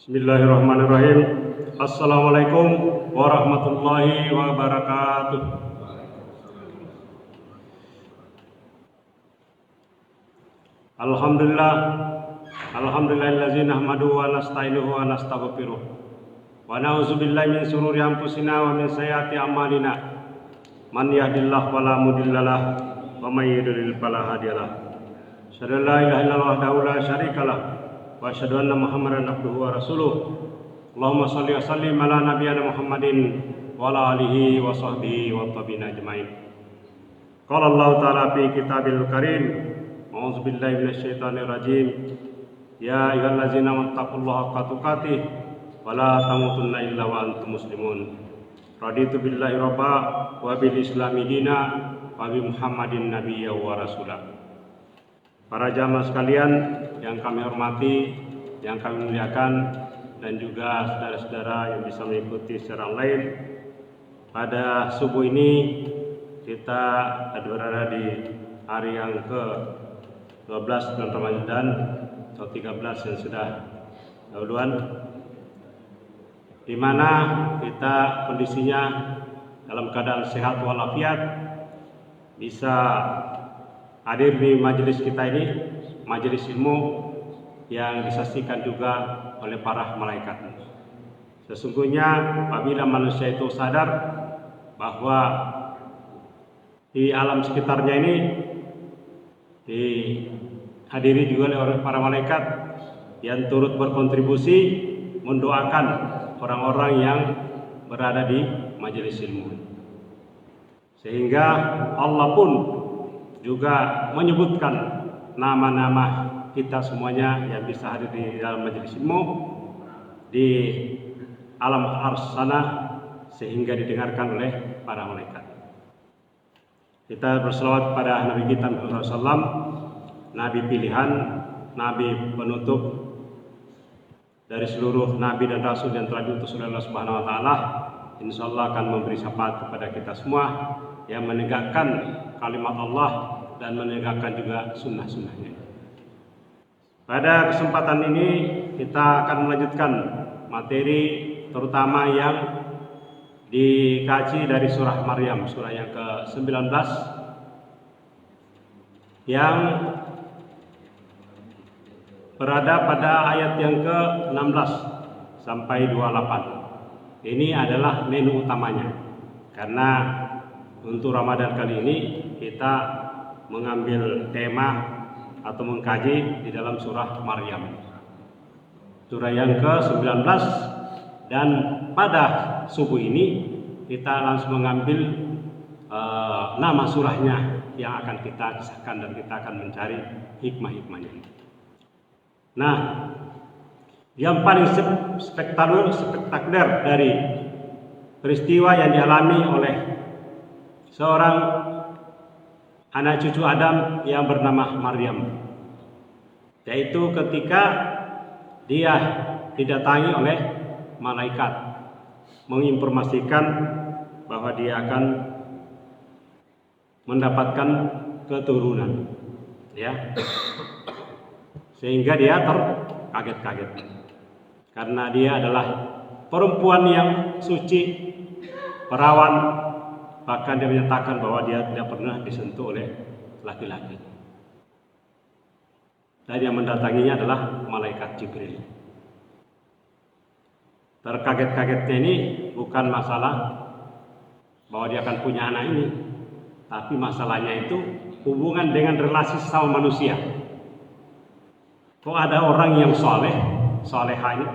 Bismillahirrahmanirrahim. Assalamualaikum warahmatullahi wabarakatuh. Alhamdulillahillazi nahmaduhu wa nasta'inuhu wa nastaghfiruh. Wa na'udzubillahi min shururi anfusina wa min sayyiati a'malina. Man yahdihillahu fala mudhillalah wa may yudlil fala hadiyalah. Asyhadu an la ilaha illallah wahdahu la syarikalah wa asyhadu anna Muhammadan abduhu wa rasuluh. Allahumma shalli wa sallim ala nabiyyina Muhammadin wa ala alihi wa sahbihi wa tabi'in ajmain. Qala Allah ta'ala fi kitabil karim, a'udzu billahi minasyaitonir rajim. Ya ayyuhallazina wattaqullaha haqqa tuqatih wa la tamutunna illa wa antum muslimun. Raditu billahi rabba wa bil islami dina wa bi Muhammadin nabiyya wa rasulah. Para jamaah sekalian yang kami hormati, yang kami muliakan, dan juga saudara-saudara yang bisa mengikuti secara online, pada subuh ini kita berada di hari yang ke-12 bulan Ramadan atau 13 yang sudah dahuluan, di mana kita kondisinya dalam keadaan sehat walafiat, bisa hadir di majelis kita ini, majelis ilmu yang disaksikan juga oleh para malaikat. Sesungguhnya apabila manusia itu sadar bahwa di alam sekitarnya ini dihadiri juga oleh para malaikat yang turut berkontribusi mendoakan orang-orang yang berada di majelis ilmu, sehingga Allah pun juga menyebutkan nama-nama kita semuanya yang bisa hadir di dalam majelis ilmu di alam ars sana, sehingga didengarkan oleh para malaikat. Kita berselawat kepada Nabi kita Muhammad SAW, Nabi pilihan, Nabi penutup dari seluruh Nabi dan Rasul yang telah diutus oleh Allah Subhanahu Wa Taala. Insya Allah akan memberi syafaat kepada kita semua yang menegakkan kalimat Allah dan menegakkan juga sunnah-sunnahnya. Pada kesempatan ini kita akan melanjutkan materi terutama yang dikaji dari surah Maryam, surah yang ke-19 yang berada pada ayat yang ke-16 sampai 28. Ini adalah menu utamanya, karena untuk Ramadan kali ini kita mengambil tema atau mengkaji di dalam surah Maryam, surah yang ke-19, dan pada subuh ini kita langsung mengambil nama surahnya yang akan kita kisahkan dan kita akan mencari hikmah-hikmahnya. Nah, yang paling spektakuler dari peristiwa yang dialami oleh seorang anak cucu Adam yang bernama Maryam, yaitu ketika dia didatangi oleh malaikat menginformasikan bahwa dia akan mendapatkan keturunan, ya, sehingga dia terkaget-kaget karena dia adalah perempuan yang suci, perawan, bahkan dia menyatakan bahwa dia tidak pernah disentuh oleh laki-laki. Dan yang mendatanginya adalah malaikat Jibril. Terkaget-kagetnya ini bukan masalah bahwa dia akan punya anak ini, tapi masalahnya itu hubungan dengan relasi sama manusia. Kok ada orang yang soleha ini,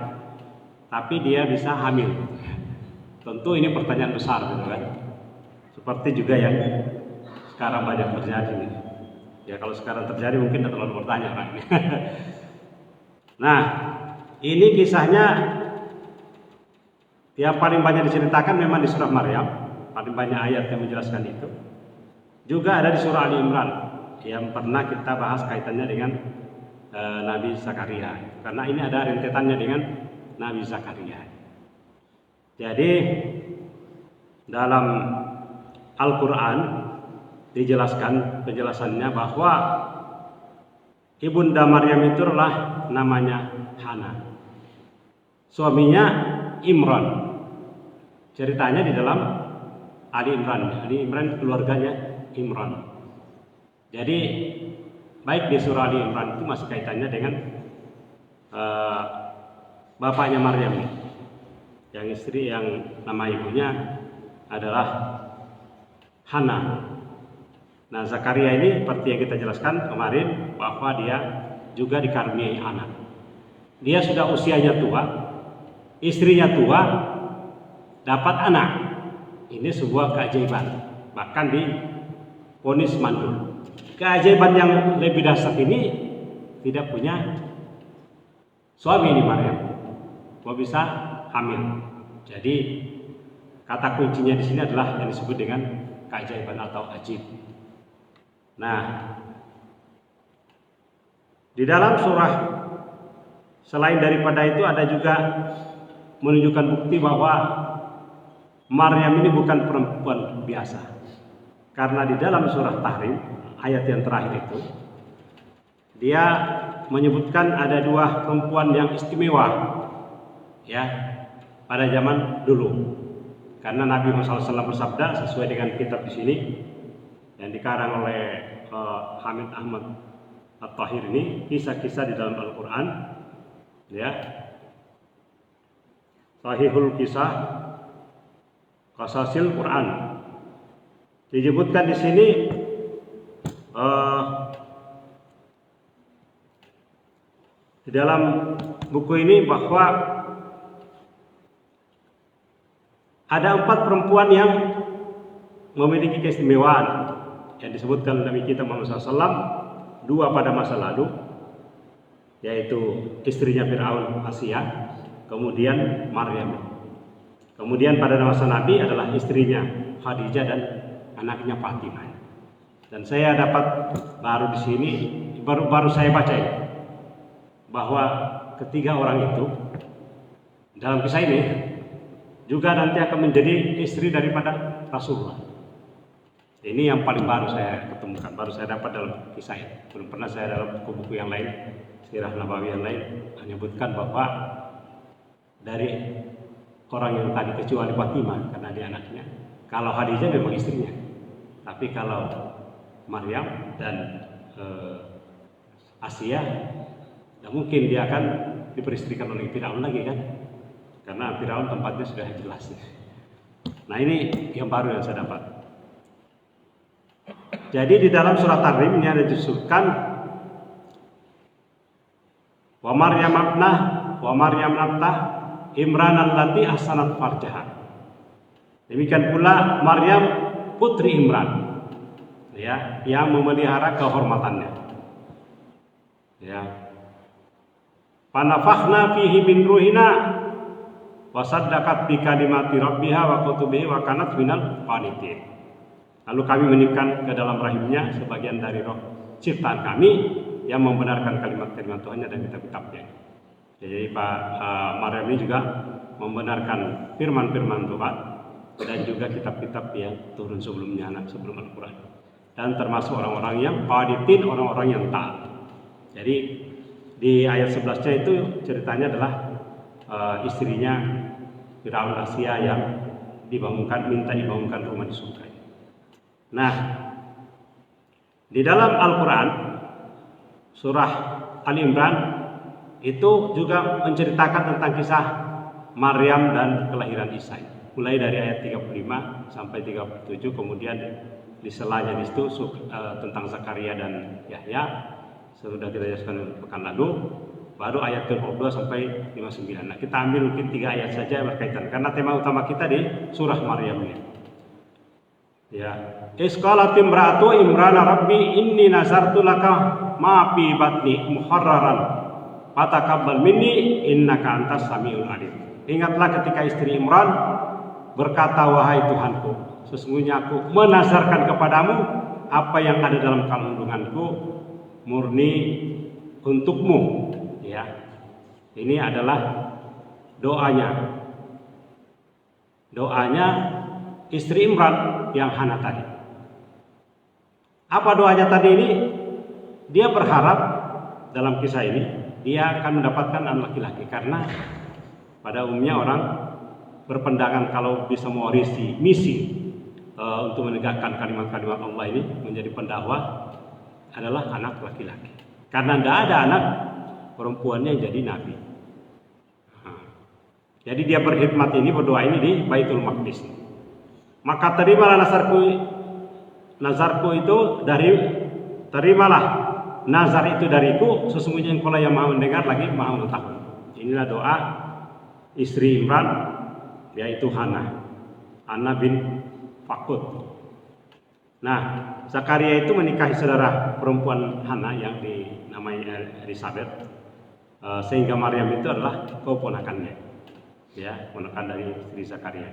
tapi dia bisa hamil? Tentu ini pertanyaan besar, gitu kan? Seperti juga yang sekarang banyak terjadi. Ya, kalau sekarang terjadi mungkin tidak terlalu bertanya kan. Nah, ini kisahnya yang paling banyak diceritakan memang di surah Maryam, paling banyak ayat yang menjelaskan itu. Juga ada di surah Ali Imran yang pernah kita bahas kaitannya dengan Nabi Zakaria, karena ini ada rentetannya dengan Nabi Zakaria. Jadi dalam Al-Quran dijelaskan penjelasannya bahwa ibunda Maryam itu adalah namanya Hana. suaminya Imran. Ceritanya di dalam Ali Imran. Ali Imran keluarganya Imran. Jadi baik di surah Ali Imran itu masih kaitannya dengan bapaknya Maryam, yang istri yang nama ibunya adalah Hana. Nah, Zakaria ini seperti yang kita jelaskan kemarin bahwa dia juga dikaruniai anak. Dia sudah usianya tua, istrinya tua, dapat anak. Ini sebuah keajaiban. Bahkan divonis mandul. Keajaiban yang lebih dahsyat ini tidak punya suami ini Maryam. Kok bisa hamil? Jadi kata kuncinya di sini adalah yang disebut dengan keajaiban atau ajib. Nah, di dalam surah selain daripada itu ada juga menunjukkan bukti bahwa Maryam ini bukan perempuan biasa. Karena di dalam surah Tahrim ayat yang terakhir itu dia menyebutkan ada dua perempuan yang istimewa ya pada zaman dulu. Karena Nabi Muhammad SAW bersabda sesuai dengan kitab di sini yang dikarang oleh Hamid Ahmad At-Tahir ini, kisah-kisah di dalam Al-Quran ya, Sahihul Kisah Qasasil Quran, disebutkan di sini di dalam buku ini bahwa ada 4 perempuan yang memiliki keistimewaan yang disebutkan Nabi kita Muhammad SAW, 2 pada masa lalu, yaitu istrinya Fir'aun Asia, kemudian Maryam. Kemudian pada masa Nabi adalah istrinya Khadijah dan anaknya Fatimah. Dan saya dapat baru di sini, baru saya baca ini, bahwa ketiga orang itu dalam kisah ini juga nanti akan menjadi istri daripada Rasulullah. Ini yang paling baru saya ketemukan, baru saya dapat dalam kisah ini. Belum pernah saya dalam buku-buku yang lain, Sirah Nabawi yang lain menyebutkan bahwa dari orang yang tadi kecuali Fatimah karena dia anaknya. Kalau Khadijah memang istrinya, tapi kalau Maryam dan Asia, tidak mungkin dia akan diperistrikan oleh Firaun lagi kan? Karena Firaun tempatnya sudah jelas. Nah ini yang baru yang saya dapat. Jadi di dalam surat Tahrim ini ada disebutkan wa Maryam abnah Imran allati ahsanat farjaha. Demikian pula Maryam putri Imran ya, yang memelihara kehormatannya. Ya. Panafakhna fihi min ruhina wa saddaqat bi kalimati rabbiha wa kutubihi wa kanat minal qanitin. Lalu kami meniupkan ke dalam rahimnya sebagian dari roh ciptaan kami yang membenarkan kalimat-kalimat Tuhannya dan kitab-kitabnya. Jadi Pak Maryam ini juga membenarkan firman-firman Tuhan dan juga kitab-kitab yang turun sebelumnya, sebelum Al-Quran. Dan termasuk orang-orang yang qanitin, orang-orang yang taat. Jadi di ayat 11-nya itu ceritanya adalah istrinya Fir'aun Asia yang minta dibangunkan rumah di surga. Nah, di dalam Al-Quran surah Ali Imran itu juga menceritakan tentang kisah Maryam dan kelahiran Isa. Mulai dari ayat 35 sampai 37, kemudian di selanya di situ tentang Zakaria dan Yahya sudah kita jelaskan pekan lalu, baru ayat ke-22 sampai 59. Nah, kita ambil mungkin 3 ayat saja berkaitan karena tema utama kita di surah Maryam ini. Ya, isqalat imra'atu Imrana rabbi inni nazartu laka ma fi batni muharraran fataqabbal minni innaka antas samiul alim. Ingatlah ketika istri Imran berkata, wahai Tuhanku, sesungguhnya aku menazarkan kepadamu apa yang ada dalam kandunganku murni untukmu. Ya, ini adalah doanya istri Imran yang Hana tadi. Apa doanya tadi ini? Dia berharap dalam kisah ini dia akan mendapatkan anak laki-laki karena Pada umumnya orang berpendangan kalau bisa mewarisi misi untuk menegakkan kalimat-kalimat Allah ini menjadi pendakwah adalah anak laki-laki. Karena tidak ada anak perempuannya yang jadi nabi. Jadi dia berkhidmat ini, berdoa ini di Baitul Maqdis. Maka terimalah nazarku itu terimalah nazar itu dariku, sesungguhnya engkau yang maha mendengar lagi maha mengetahui. Inilah doa istri Imran, yaitu Hana bin Fakut. Nah, Zakaria itu menikahi saudara perempuan Hana yang dinamai Elizabeth, sehingga Maryam itu adalah keponakannya, ya, ponakan dari istri Zakaria.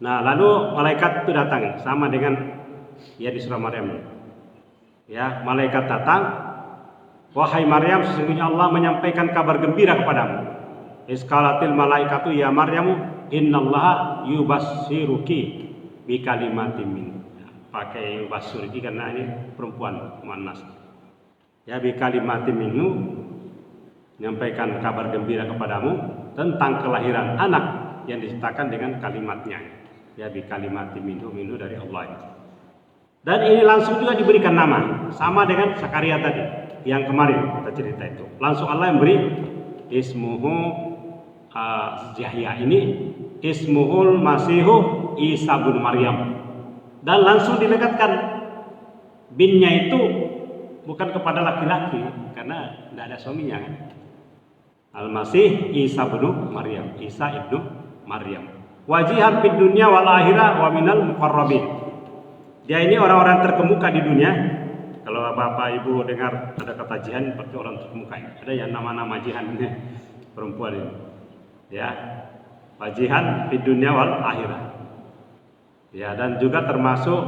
Nah, lalu malaikat itu datang sama dengan ya di surah Maryam. Ya, malaikat datang, wahai Maryam, sesungguhnya Allah menyampaikan kabar gembira kepadamu. Iskalatil malaikatu ya Maryamu, innallaha yubassiruki bi kalimatin min. Pakai yubassiruki karena ini perempuan muannas. Ya, bi kalimatin minhu, menyampaikan kabar gembira kepadamu tentang kelahiran anak yang diciptakan dengan kalimatnya. Ya, bi kalimatin minhu dari Allah. Dan ini langsung juga diberikan nama, sama dengan Zakaria tadi yang kemarin kita cerita itu. Langsung Allah yang beri ismuhu Yahya ini ismuhul masihu Isa bin Maryam, dan langsung dilekatkan binnya itu bukan kepada laki-laki karena tidak ada suaminya kan. Al-Masih Isa bin Maryam, Isa ibnu Maryam. Wajihan fid dunya wal akhirah wa minal muqarrabin. Dia ini orang-orang terkemuka di dunia. Kalau Bapak Ibu dengar ada kata jihan, berarti orang terkemuka. Ada yang nama-nama jihan ini perempuan ini. Ya, wajihan fid dunya wal akhirah. Ya, dan juga termasuk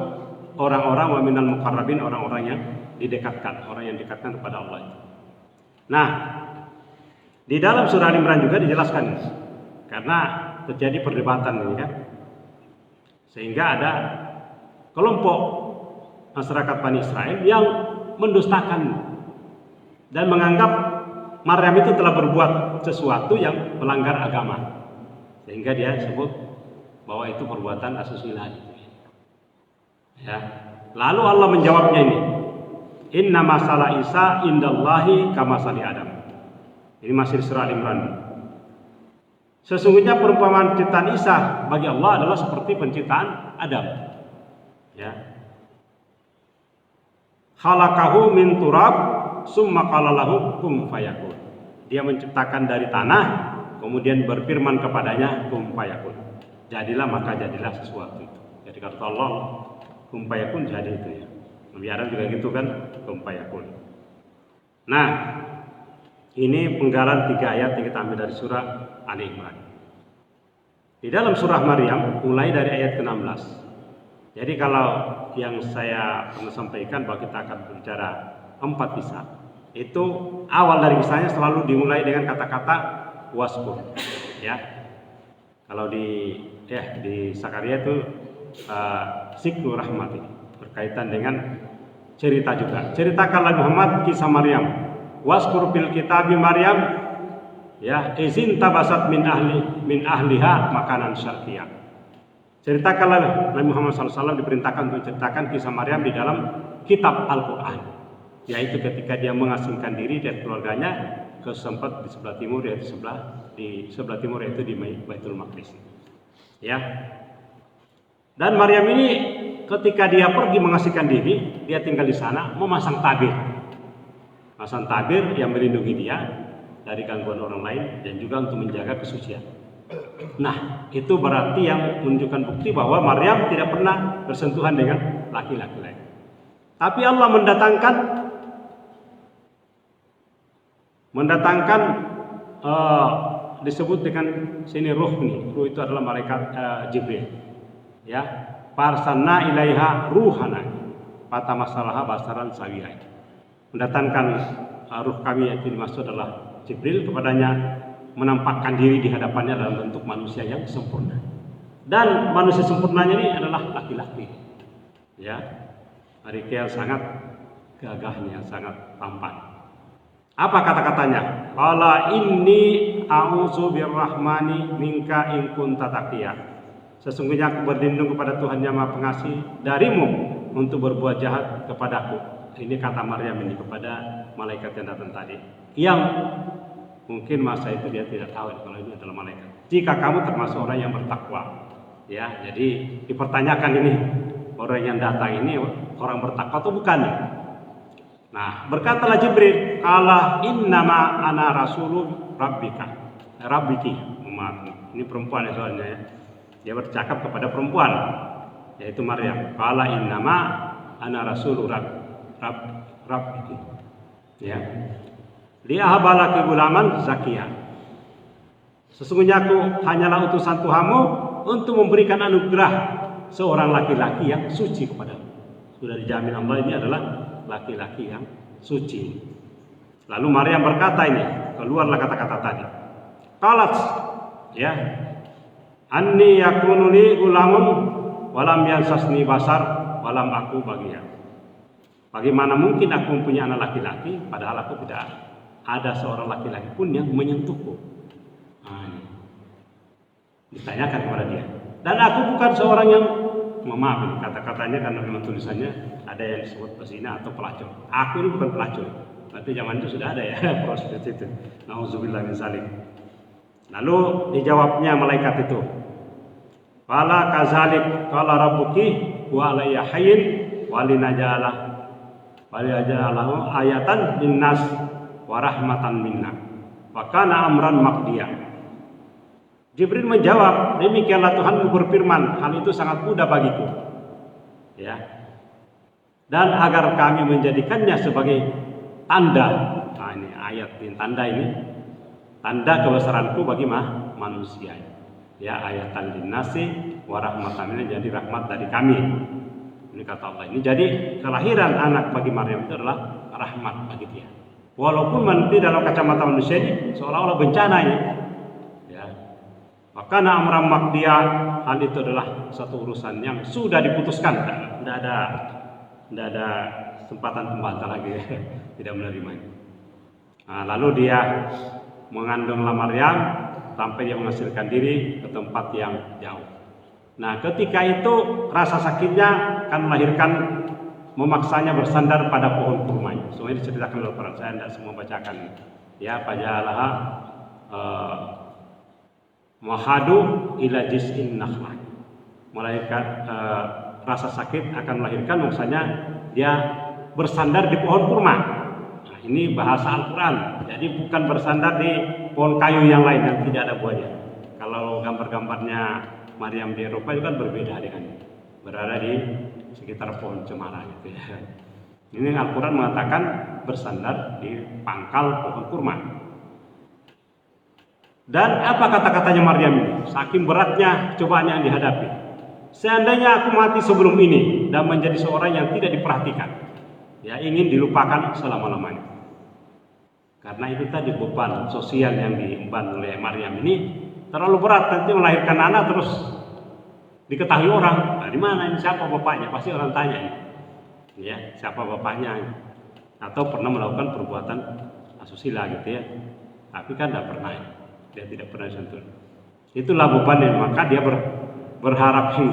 orang-orang wa minal muqarrabin, orang-orang yang didekatkan, orang yang didekatkan kepada Allah. Nah, di dalam surah Al-Imran juga dijelaskan karena terjadi perdebatan ini kan, sehingga ada kelompok masyarakat Bani Israel yang mendustakan dan menganggap Maryam itu telah berbuat sesuatu yang melanggar agama, sehingga dia sebut bahwa itu perbuatan asusila. Ya, lalu Allah menjawabnya ini, inna masalah Isa indallahi kamasali Adam. Ini masih surah Al-Imran. Sesungguhnya perumpamaan penciptaan Isa bagi Allah adalah seperti penciptaan Adam. Ya. Khalaqahu min turab summa qala lahu kum fayakun. Dia menciptakan dari tanah, kemudian berfirman kepadanya kum fayakun. Jadilah, maka jadilah sesuatu itu. Jadi kata Allah kum fayakun, jadi itu ya. Nabi Adam juga gitu kan, kum fayakun. Nah, ini penggalan 3 ayat yang kita ambil dari surah Ali Imran. Di dalam surah Maryam mulai dari ayat ke-16. Jadi kalau yang saya pernah sampaikan bahwa kita akan berbicara 4 kisah, itu awal dari kisahnya selalu dimulai dengan kata-kata waskur. Ya. Kalau di Zakaria itu Zikru Rahmati, berkaitan dengan cerita juga. Ceritakanlah Muhammad kisah Maryam. Waskur fil kitabi Maryam, ya, izin tabasat min ahliha makanan syarqiyah. Ceritakanlah Nabi Muhammad SAW diperintahkan untuk menceritakan kisah Maryam di dalam kitab Al-Quran, yaitu ketika dia mengasingkan diri dari keluarganya ke tempat di sebelah timur, yaitu di sebelah timur, yaitu di Baitul Maqdis. Ya. Dan Maryam ini ketika dia pergi mengasingkan diri, dia tinggal di sana memasang tabir. Pasang tabir yang melindungi dia dari gangguan orang lain dan juga untuk menjaga kesucian. Nah, itu berarti yang menunjukkan bukti bahwa Maryam tidak pernah bersentuhan dengan laki-laki lain. Tapi Allah mendatangkan disebut dengan sini ruh nih. Ruh itu adalah malaikat Jibril. Ya, farsanna ilaiha ruhana fatamassalaha basaran sawiyah. Mendatangkan ruh kami yang dimaksud adalah Jibril kepadanya, menampakkan diri di hadapannya dalam bentuk manusia yang sempurna. Dan manusia sempurnanya ini adalah laki-laki. Ya, mereka yang sangat gagahnya, sangat tampan. Apa kata-katanya? Qala inni a'udzu birrahmani minka in kunta taqiyya. Sesungguhnya aku berlindung kepada Tuhan yang Maha Pengasih darimu untuk berbuat jahat kepadaku. Ini kata Maryam ini kepada malaikat yang datang tadi. Yang mungkin masa itu dia tidak tahu kalau ini adalah malaikat. Jika kamu termasuk orang yang bertakwa, ya, jadi dipertanyakan ini orang yang datang ini orang bertakwa atau bukan? Nah, berkatalah Jibril, "Ala innama ana rasulu rabbiki." Ini perempuan ya soalnya ya. Dia bercakap kepada perempuan yaitu Maryam. "Ala innama ana rasulu rabbiki." Ya. Li'ahabalaki gulaman zakiya. Sesungguhnya aku hanyalah utusan Tuhanmu untuk memberikan anugerah seorang laki-laki yang suci kepadamu. Sudah dijamin Allah ini adalah laki-laki yang suci. Lalu Maryam berkata ini, keluarlah kata-kata tadi. Qalat, ya, anni yakunu li gulamun walam yansasni basar walam aku bagiya. Bagaimana mungkin aku mempunyai anak laki-laki padahal aku tidak ada seorang laki-laki pun yang menyentuhku. Nah, ditanyakan kepada dia. Dan aku bukan seorang yang memaafkan kata-katanya karena memang tulisannya ada yang disebut pezina atau pelacur. Aku ini bukan pelacur. Tapi zaman itu sudah ada ya proses itu. Nauzubillah min zalik. Lalu dijawabnya malaikat itu. Qala kazalik qala rabbuki wa alayya hayyin walinajalahu ayatan linnas wa rahmatan minna. Wa kana amran maqdiya. Jibril menjawab, demikianlah Tuhanmu berfirman, hal itu sangat mudah bagiku. Ya. Dan agar kami menjadikannya sebagai tanda. Nah, ini ayat ini tanda ini. Tanda kebesaranku bagi manusia. Ya, ayatan linnasi wa rahmatan minna, jadi rahmat dari kami. Ini kata Allah. Ini jadi kelahiran anak bagi Maryam itu adalah rahmat bagi dia. Walaupun nanti dalam kacamata manusia ini seolah-olah bencana ini. Maka amram makdia, hal itu adalah satu urusan yang sudah diputuskan, tidak ada kesempatan pembantah lagi, tidak menerimanya. Nah, lalu dia mengandunglah Maryam sampai dia menghasilkan diri ke tempat yang jauh. Nah, ketika itu rasa sakitnya akan melahirkan, memaksanya bersandar pada pohon kurma. Semuanya diceritakan oleh Al-Quran, saya tidak semua bacakan. Ya, pajalah mahadu ila jiz'in nakhlah, melahirkan rasa sakit akan melahirkan maksudnya dia bersandar di pohon kurma. Nah, ini bahasa Al-Quran, jadi bukan bersandar di pohon kayu yang lain yang tidak ada buahnya. Kalau gambar-gambarnya Maryam di Eropa itu kan berbeda dengan berada di sekitar pohon cemara gitu ya. Ini Al-Quran mengatakan bersandar di pangkal pohon kurma. Dan apa kata-katanya Maryam ini? Saking beratnya cobaan yang dihadapi. Seandainya aku mati sebelum ini dan menjadi seorang yang tidak diperhatikan, ya ingin dilupakan selama-lamanya. Karena itu tadi beban sosial yang diemban oleh Maryam ini terlalu berat, nanti melahirkan anak terus diketahui orang. Nah, di mana ini, siapa bapaknya? Pasti orang tanya ini. Ya, siapa bapaknya? Atau pernah melakukan perbuatan asusila gitu ya. Tapi kan tidak pernah. Dia tidak pernah sentuh. Itulah bebannya, maka dia berharap sih.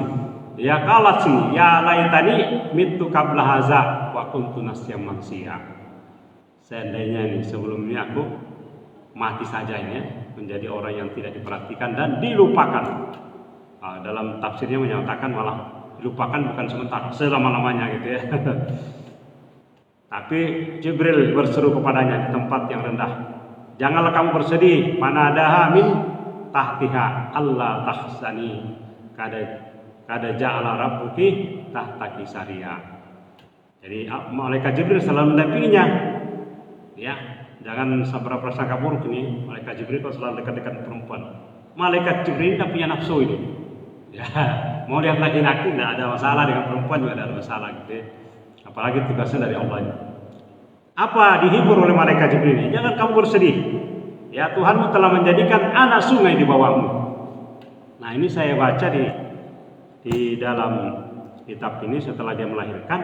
Ya kalat sih, ya laitani mitu qabla haza wa kuntu nasyam mansiya. Seandainya nih sebelumnya aku mati saja ini ya, menjadi orang yang tidak diperhatikan dan dilupakan. Dalam tafsirnya menyatakan malah dilupakan bukan sementara, selama-lamanya gitu ya. Tapi Jibril berseru kepadanya di tempat yang rendah. Janganlah kamu bersedih, mana ada min tahtiha Allah tahsani kada ja'ala rabbuki tahtaki saria. Jadi malaikat Jibril selalu mendampinginya. Ya, jangan berprasangka buruk ini. Malaikat Jibril kalau selalu dekat-dekat perempuan. Malaikat Jibril tidak punya nafsu ini. Ya, mau lihat laki-laki tidak ada masalah, dengan perempuan juga tidak ada masalah gitu ya. Apalagi tugasnya dari Allah ini. Apa dihibur oleh malaikat Jibril ini? Jangan kamu bersedih. Ya, Tuhanmu telah menjadikan anak sungai di bawahmu. Nah, ini saya baca di dalam kitab ini setelah dia melahirkan,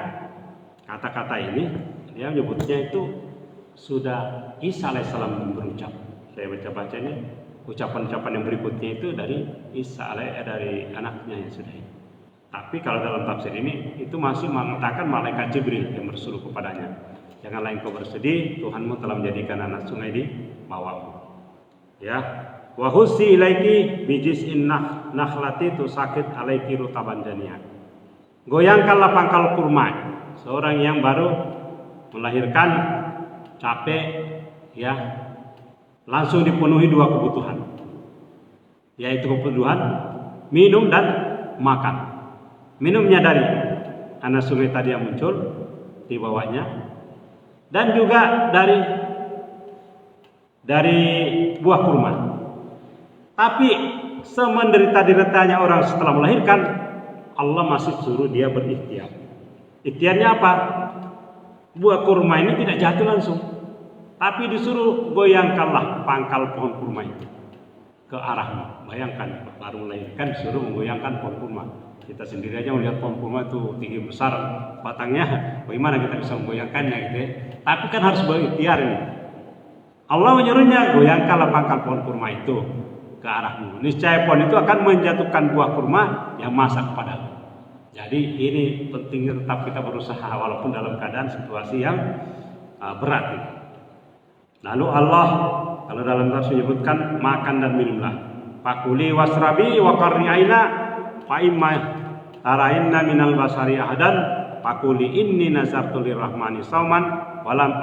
kata-kata ini dia menyebutnya itu sudah Isa alaihissalam berucap. Saya baca-baca ini ucapan-ucapan yang berikutnya itu dari dari anaknya yang sudah ini. Tapi kalau dalam tafsir ini itu masih mengatakan malaikat Jibril yang bersuruh kepadanya, janganlah engkau bersedih, Tuhanmu telah menjadikan anak sungai di bawahmu. Ya, wa husi ilaiki bijis'in nakhlati tusakit alaiki rutaban janiya. Goyangkanlah pangkal kurma. Seorang yang baru melahirkan, capek, ya, langsung dipenuhi dua kebutuhan, yaitu kebutuhan minum dan makan. Minumnya dari anak sungai tadi yang muncul di bawahnya, dan juga dari buah kurma. Tapi semenderita-deritanya orang setelah melahirkan, Allah masih suruh dia berikhtiar. Ikhtiarnya apa? Buah kurma ini tidak jatuh langsung, tapi disuruh goyangkanlah pangkal pohon kurma itu ke arahmu. Bayangkan baru melahirkan disuruh menggoyangkan pohon kurma. Kita sendiri aja melihat pohon kurma itu tinggi besar batangnya, bagaimana kita bisa menggoyangkannya gitu ya. Tapi kan harus berikhtiar ini. Allah menyuruhnya goyangkanlah pangkal pohon kurma itu ke arahmu. Niscaya pohon itu akan menjatuhkan buah kurma yang masak padamu. Jadi ini pentingnya tetap kita berusaha walaupun dalam keadaan situasi yang berat. Lalu Allah kalau dalam tafsir menyebutkan makan dan minumlah. Fakuli wasrabi wa qarni aina fa imma tarainna minal basari ahadan fakuli inni nazartu lirrahmani sauman walam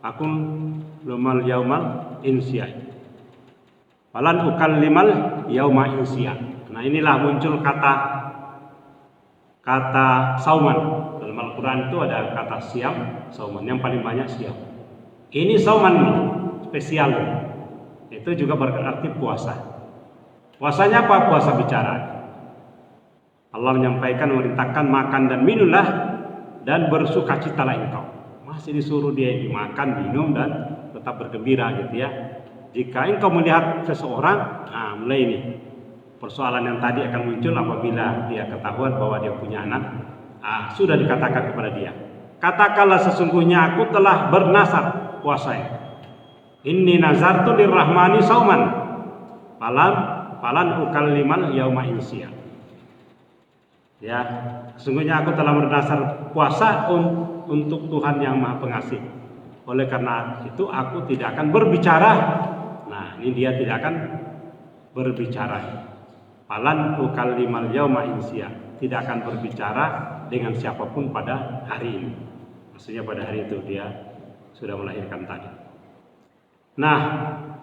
akun lumal yaumal insya. Walan ukallimal yauma insya. Nah, inilah muncul kata sauman. Dalam Al-Quran itu ada kata siam, sauman, yang paling banyak siam. Ini sauman spesial. Itu juga berarti puasa. Puasanya apa? Puasa bicara. Allah menyampaikan, memerintahkan makan dan minumlah dan bersukacitalah engkau. Masih disuruh dia makan, minum dan tetap bergembira gitu ya. Jika engkau melihat seseorang, mulai ini persoalan yang tadi akan muncul apabila dia ketahuan bahwa dia punya anak. Sudah dikatakan kepada dia, katakanlah sesungguhnya aku telah bernazar puasa. Inni nazartu lirrahmani sauman falan ukallimal yauma insya. Ya, sesungguhnya aku telah bernazar puasa untuk Tuhan yang Maha Pengasih. Oleh karena itu aku tidak akan berbicara. Nah, ini dia tidak akan berbicara. Falan ukallimal yauma insya. Tidak akan berbicara dengan siapapun pada hari ini. Maksudnya pada hari itu dia sudah melahirkan tadi. Nah,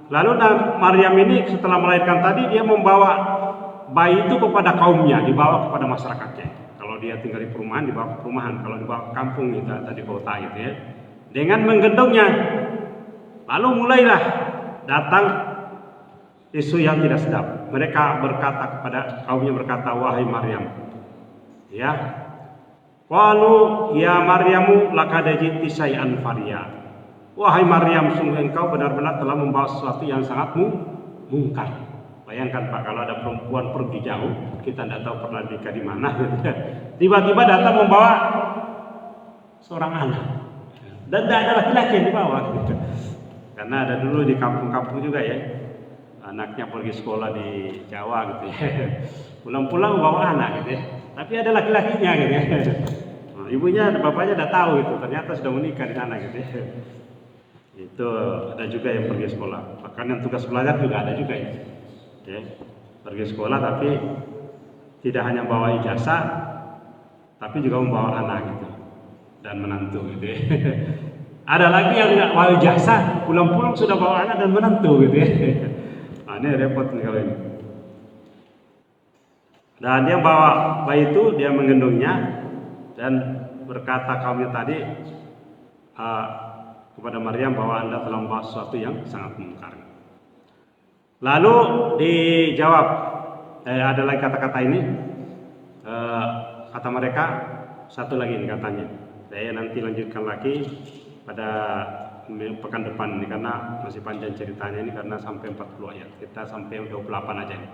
lalu Maryam ini setelah melahirkan tadi dia membawa bayi itu kepada kaumnya, dibawa kepada masyarakatnya. Kalau dia tinggal di perumahan, dibawa ke perumahan. Kalau dibawa ke kampung gitu, tadi kota gitu ya. Dengan menggendongnya. Lalu mulailah datang isu yang tidak sedap. Mereka berkata kepada kaumnya, berkata, wahai Maryam, ya, qalu ya Maryamu laqad jiti syai'an fariya. Wahai Maryam, sungguh engkau benar-benar telah membawa sesuatu yang sangat mungkar. Bayangkan Pak, kalau ada perempuan pergi jauh, kita tidak tahu pernah nikah di mana, tiba-tiba datang membawa seorang anak, dan tidak ada laki-laki yang dibawa. Karena ada dulu di kampung-kampung juga ya, anaknya pergi sekolah di Jawa gitu ya, pulang-pulang bawa anak gitu ya, tapi ada laki-lakinya gitu ya. Nah, ibunya, bapaknya udah tahu itu, ternyata sudah menikah di sana gitu ya. Itu ada juga yang pergi sekolah. Bahkan yang tugas belajar juga ada juga ya, pergi sekolah tapi tidak hanya bawa ijazah, tapi juga membawa anak gitu dan menantu gitu ya. Ada lagi yang nggak bawa ijazah, pulang-pulang sudah bawa anak dan menantu gitu ya. Nah, ini repot nih kalau ini. Dan dia bawa bayi itu, dia menggendongnya dan berkata kaumnya tadi kepada Maryam bahwa Anda telah membawa sesuatu yang sangat mungkar. Lalu dijawab, ada lagi kata-kata ini, kata mereka satu lagi ini katanya. Saya nanti lanjutkan lagi pada pekan depan ini karena masih panjang ceritanya ini, karena sampai 40 ayat. Kita sampai 28 aja ini.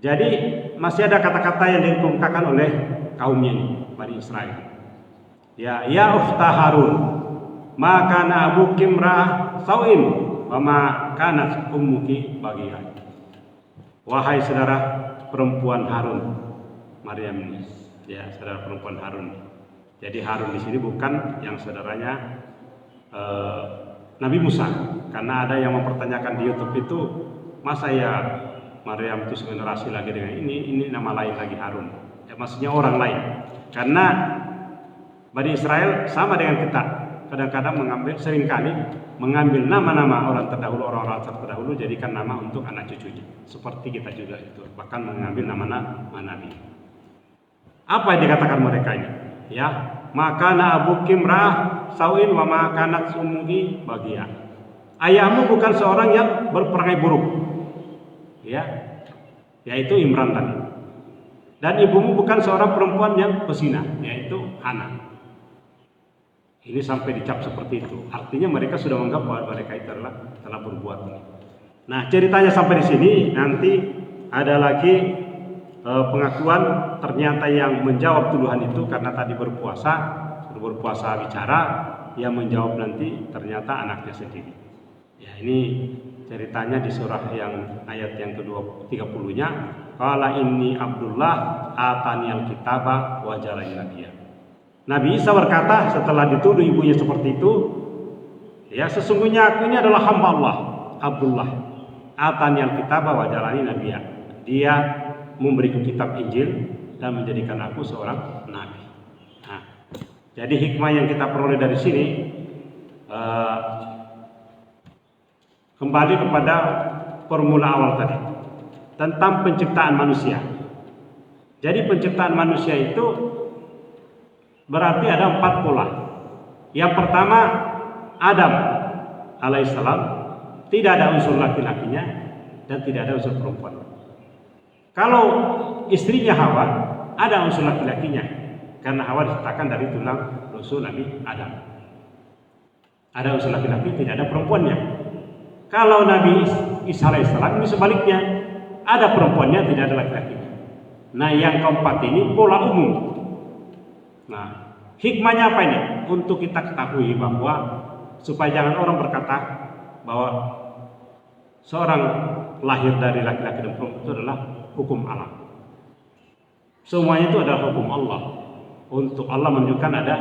Jadi masih ada kata-kata yang dikemukakan oleh kaumnya ini, Bani Israel. Ya ukhta Harun, ma kana abuki imra'ah sau'in wa ma kanat ummuki baghiya. Wahai saudara perempuan Harun, Maryam ini, ya saudara perempuan Harun. Jadi Harun di sini bukan yang saudaranya Nabi Musa, karena ada yang mempertanyakan di YouTube itu, masa ya Maryam itu segenerasi lagi dengan ini nama lain lagi Harun. Ya, maksudnya orang lain. Karena Bani Israel sama dengan kita, kadang-kadang seringkali mengambil nama-nama orang orang terdahulu jadikan nama untuk anak cucunya. Seperti kita juga itu, bahkan mengambil nama-nama nabi. Apa yang dikatakan mereka ini? Ya, makana abuki imra'ah sau'in wa ma kanat ummuki baghiya. Ayahmu bukan seorang yang berperangai buruk. Ya. Yaitu Imran tadi. Dan ibumu bukan seorang perempuan yang pezina, yaitu Hana. Ini sampai dicap seperti itu. Artinya mereka sudah menganggap bahwa mereka itu telah berbuat ini. Nah, ceritanya sampai di sini. Nanti ada lagi pengakuan ternyata yang menjawab tuduhan itu karena tadi berpuasa bicara, yang menjawab nanti ternyata anaknya sendiri. Ya, ini ceritanya di surah yang ayat yang ke-30-nya. Qala inni Abdullah ataniyal kitaba wa jalani nabiyya. Nabi Isa berkata setelah dituduh ibunya seperti itu, ya sesungguhnya aku ini adalah hamba Allah, Abdullah. Ataniyal kitaba wa jalani nabiyya. Dia memberiku kitab Injil dan menjadikan aku seorang nabi. Nah, jadi hikmah yang kita peroleh dari sini kembali kepada formula awal tadi tentang penciptaan manusia. Jadi penciptaan manusia itu berarti ada 4 pola. Yang pertama, Adam alaihissalam tidak ada unsur laki-lakinya dan tidak ada unsur perempuan. Kalau istrinya Hawa ada unsur laki-lakinya karena Hawa diciptakan dari tulang rusuk Nabi Adam. Ada unsur laki-laki, tidak ada perempuannya. Kalau Nabi Isa alaihissalam ini sebaliknya, ada perempuannya, tidak ada laki-lakinya. Nah, yang keempat ini pola umum. Nah, hikmahnya apa ini? Untuk kita ketahui bahwa supaya jangan orang berkata bahwa seorang lahir dari laki-laki dan perempuan itu adalah hukum alam. Semuanya itu adalah hukum Allah. Untuk Allah menunjukkan ada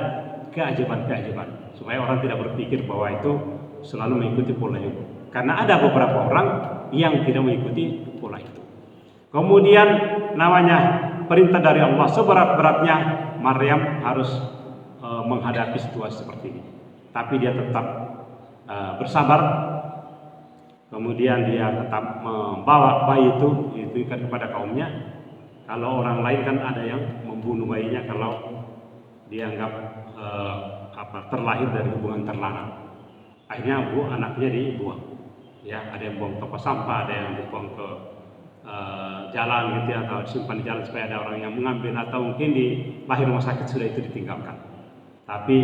keajaiban-keajaiban supaya orang tidak berpikir bahwa itu selalu mengikuti pola itu. Karena ada beberapa orang yang tidak mengikuti pola itu. Kemudian namanya perintah dari Allah, seberat-beratnya Maryam harus menghadapi situasi seperti ini. Tapi dia tetap bersabar. Kemudian dia tetap membawa bayi itu kepada kaumnya. Kalau orang lain kan ada yang membunuh bayinya kalau dianggap terlahir dari hubungan terlarang. Akhirnya anaknya dibuang. Ya, ada yang buang tempat sampah, ada yang dibuang ke jalan gitu ya, atau disimpan di jalan supaya ada orang yang mengambil, atau mungkin di lahir rumah sakit sudah itu ditinggalkan. Tapi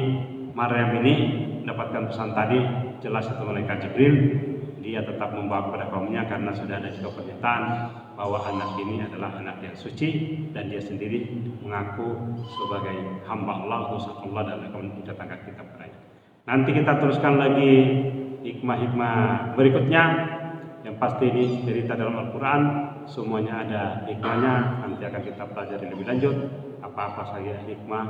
Maryam ini mendapatkan pesan tadi jelas itu malaikat Jibril, dia tetap membawa kepada kaumnya karena sudah ada juga pernyataan bahwa anak ini adalah anak yang suci dan dia sendiri mengaku sebagai hamba Allah, utusan Allah, dan akan mendatangkan kitab padanya. Nanti kita teruskan lagi hikmah-hikmah berikutnya. Yang pasti ini cerita dalam Al-Quran, semuanya ada hikmahnya. Nanti akan kita pelajari lebih lanjut apa-apa saja hikmah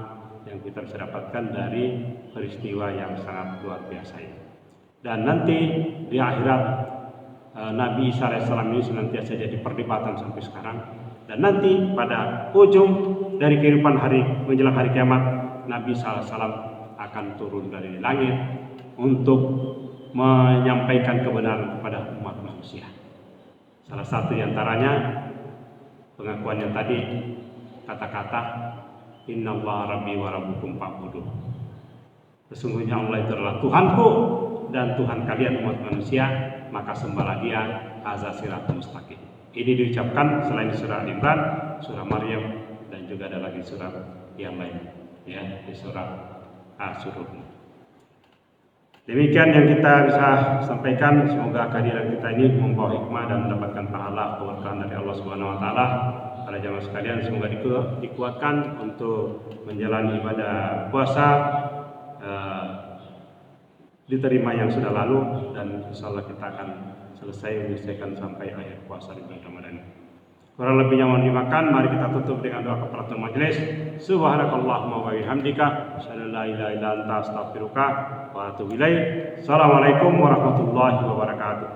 yang kita bisa dapatkan dari peristiwa yang sangat luar biasa ini. Dan nanti di akhirat Nabi Isa alaihissalam ini senantiasa jadi perdebatan sampai sekarang. Dan nanti pada ujung dari kehidupan hari menjelang hari kiamat, Nabi Isa alaihissalam akan turun dari langit untuk menyampaikan kebenaran kepada umat manusia. Salah satu diantaranya pengakuan yang tadi, kata-kata Innallaha rabbi wa rabbukum fa'buduh. Sesungguhnya Allah itu adalah Tuhanku dan Tuhan kalian umat manusia, maka sembahlah Dia, hadza siratal mustaqim. Ini diucapkan selain surah Al-Imran, surah Maryam, dan juga ada lagi surah yang lain, ya, di surah Asy-Syura. Demikian yang kita bisa sampaikan. Semoga kehadiran kita ini membawa hikmah dan mendapatkan pahala keberkahan dari Allah Subhanahu wa taala. para jamaah sekalian, semoga dikuatkan untuk menjalani ibadah puasa, diterima yang sudah lalu, dan insyaallah kita akan menyelesaikan sampai akhir puasa di bulan Ramadan. Kurang lebihnya mohon dimakan. Mari kita tutup dengan doa kafaratul majelis. Subhanakallahumma wa bihamdika, asyhadu an la ilaha illa anta, astaghfiruka wa atubu ilaik. Assalamualaikum warahmatullahi wabarakatuh.